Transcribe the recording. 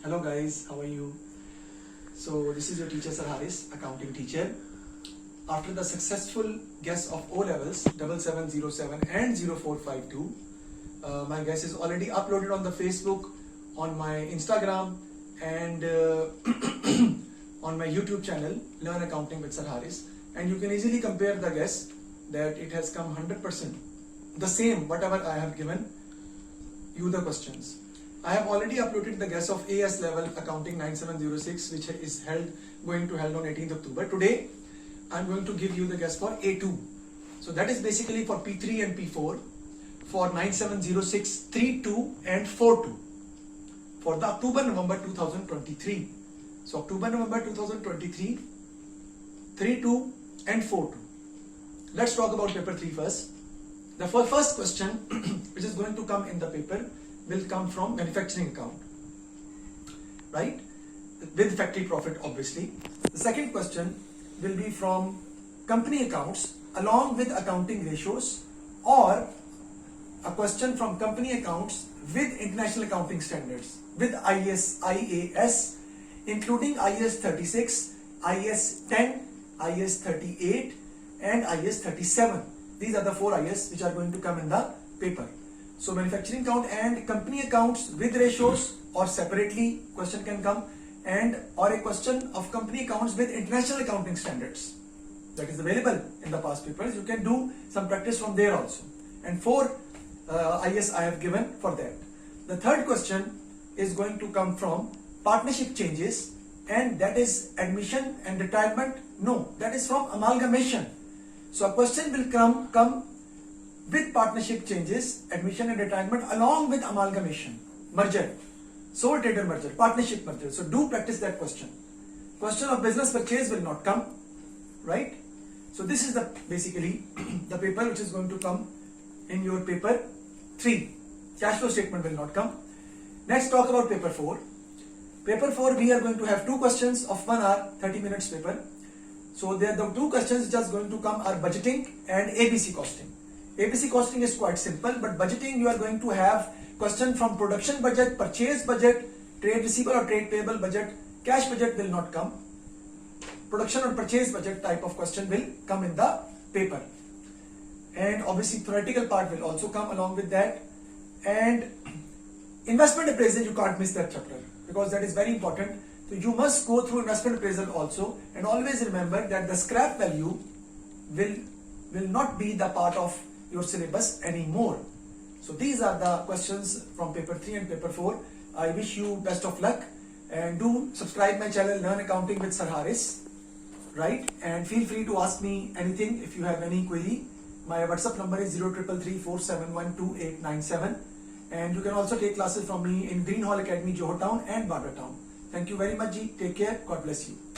Hello guys, how are you? So this is your teacher Sir Haris, accounting teacher. After the successful guess of O levels 7707 and 0452, my guess is already uploaded on the Facebook, on my Instagram, and on my YouTube channel Learn Accounting with Sir Haris. And you can easily compare the guess that it has come 100% the same whatever I have given you the questions. I have already uploaded the guess of AS level accounting 9706, which is going to held on 18th October. Today I am going to give you the guess for A2. So that is basically for P3 and P4 for 9706, 32 and 42 for the October-November 2023. So October-November 2023, 32 and 42. Let's talk about paper 3 first. The first question which is going to come in the paper will come from manufacturing account, right, with factory profit obviously. The second question will be from company accounts along with accounting ratios, or a question from company accounts with international accounting standards, with IAS, including IAS 36, IAS 10, IAS 38 and IAS 37. These are the 4 IAS which are going to come in the paper. So manufacturing account and company accounts with ratios or separately question can come, and or a question of company accounts with international accounting standards that is available in the past papers. You can do some practice from there also, and 4 IAS I have given for that. The third question is going to come from partnership changes, and that is admission and retirement. No, that is from amalgamation. So a question will come with partnership changes, admission and retirement along with amalgamation, merger, sole trader merger, partnership merger. So do practice that question. Question of business purchase will not come, right? So this is the basically the paper which is going to come in your paper 3. Cash flow statement will not come. Next, talk about paper 4. Paper 4 we are going to have 2 questions of 1 hour, 30 minutes paper. So there the 2 questions which are going to come are budgeting and ABC costing. ABC costing is quite simple, but budgeting you are going to have question from production budget, purchase budget, trade receivable or trade payable budget. Cash budget will not come. Production or purchase budget type of question will come in the paper, and obviously theoretical part will also come along with that. And investment appraisal, you can't miss that chapter because that is very important. So you must go through investment appraisal also, and always remember that the scrap value will not be the part of your syllabus anymore. So these are the questions from paper 3 and paper 4. I wish you best of luck, and do subscribe my channel Learn Accounting with Sir Haris, right? And feel free to ask me anything if you have any query. My WhatsApp number is 0333471287, and you can also take classes from me in Green Hall Academy, Johor Town and Barbara Town. Thank you very much ji. Take care. God bless you.